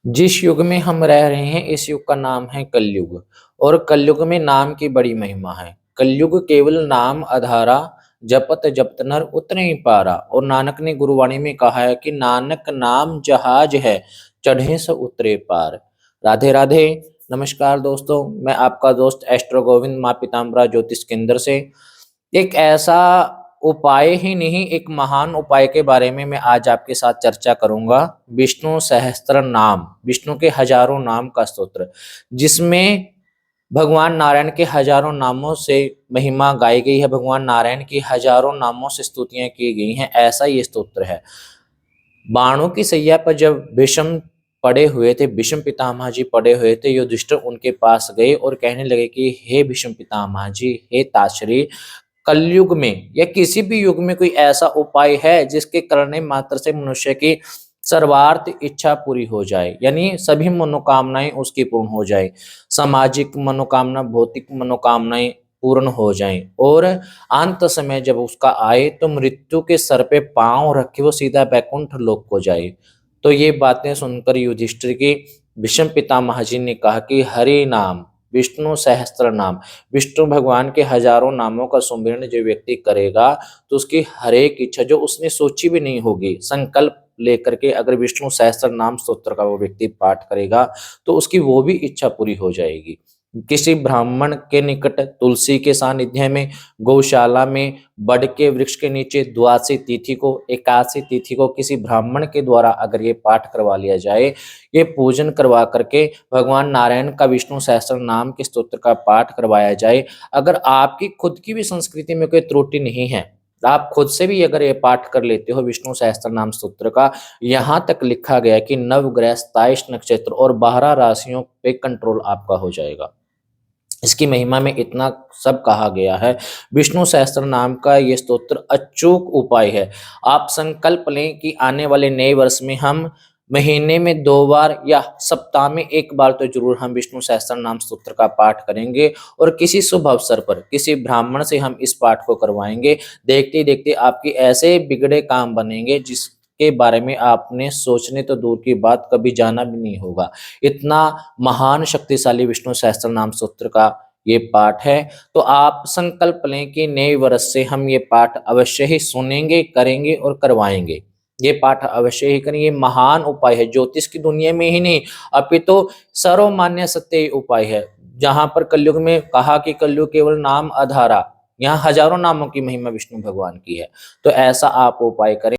जिस युग में हम रह रहे हैं इस युग का नाम है कलयुग। और कलयुग में नाम की बड़ी महिमा है। कलयुग केवल नाम आधारा, जपत जपत नर उतरे ही पारा। और नानक ने गुरुवाणी में कहा है कि नानक नाम जहाज है, चढ़े से उतरे पार। राधे राधे। नमस्कार दोस्तों, मैं आपका दोस्त एस्ट्रो गोविंद माँ पीताम्बरा ज्योतिष केंद्र से एक ऐसा उपाय ही नहीं, एक महान उपाय के बारे में मैं आज आपके साथ चर्चा करूंगा। विष्णु सहस्त्र नाम, विष्णु के हजारों नाम का स्तोत्र, जिसमें भगवान नारायण के हजारों नामों से महिमा गाई गई है, भगवान नारायण की हजारों नामों से स्तुतियां की गई हैं। ऐसा ये स्तोत्र है। बाणों की सैया पर जब भीष्म पड़े हुए थे, भीष्म पितामह जी पड़े हुए थे, युधिष्ठिर उनके पास गए और कहने लगे कि हे भीष्म पितामह जी, हे ताश्री, कलयुग में या किसी भी युग में कोई ऐसा उपाय है जिसके करने मात्र से मनुष्य की सर्वार्थ इच्छा पूरी हो जाए, यानी सभी मनोकामनाएं उसकी पूर्ण हो जाए, सामाजिक मनोकामना, भौतिक मनोकामनाएं पूर्ण हो जाएं, और अंत समय जब उसका आए तो मृत्यु के सर पे पांव रखे वो सीधा बैकुंठ लोक को जाए। तो ये बातें सुनकर युधिष्ठिर की भीष्म पितामह जी ने कहा कि हरि नाम, विष्णु सहस्त्र नाम, विष्णु भगवान के हजारों नामों का सुमिरन जो व्यक्ति करेगा तो उसकी हर एक इच्छा जो उसने सोची भी नहीं होगी, संकल्प लेकर के अगर विष्णु सहस्त्र नाम स्तोत्र का वो व्यक्ति पाठ करेगा तो उसकी वो भी इच्छा पूरी हो जाएगी। किसी ब्राह्मण के निकट, तुलसी के सानिध्य में, गौशाला में, बड़ के वृक्ष के नीचे, द्वादशी तिथि को, एकादशी तिथि को किसी ब्राह्मण के द्वारा अगर ये पाठ करवा लिया जाए, ये पूजन करवा करके भगवान नारायण का विष्णु सहस्त्र नाम के स्तोत्र का पाठ करवाया जाए, अगर आपकी खुद की भी संस्कृति में कोई त्रुटि नहीं है, आप खुद से भी अगर ये पाठ कर लेते हो विष्णु सहस्त्र नाम स्तोत्र का, यहाँ तक लिखा गया कि नवग्रह, 27 नक्षत्र और 12 राशियों पे कंट्रोल आपका हो जाएगा। इसकी महिमा में इतना सब कहा गया है। विष्णु सहस्त्र नाम का ये स्तोत्र अचूक उपाय है। आप संकल्प लें कि आने वाले नए वर्ष में हम महीने में 2 बार या सप्ताह में 1 बार तो जरूर हम विष्णु सहस्त्र नाम स्तोत्र का पाठ करेंगे, और किसी शुभ अवसर पर किसी ब्राह्मण से हम इस पाठ को करवाएंगे। देखते ही देखते आपके ऐसे बिगड़े काम बनेंगे जिसके बारे में आपने सोचने तो दूर की बात, कभी जाना भी नहीं होगा। इतना महान शक्तिशाली विष्णु सहस्त्र नाम स्तोत्र का ये पाठ है। तो आप संकल्प लें कि नए वर्ष से हम ये पाठ अवश्य ही सुनेंगे, करेंगे और करवाएंगे। ये पाठ अवश्य ही करें। ये महान उपाय है, ज्योतिष की दुनिया में ही नहीं अपितु तो सर्वमान्य सत्य उपाय है। जहां पर कलयुग में कहा कि कलयुग केवल नाम आधारा, यहाँ हजारों नामों की महिमा विष्णु भगवान की है। तो ऐसा आप उपाय करें।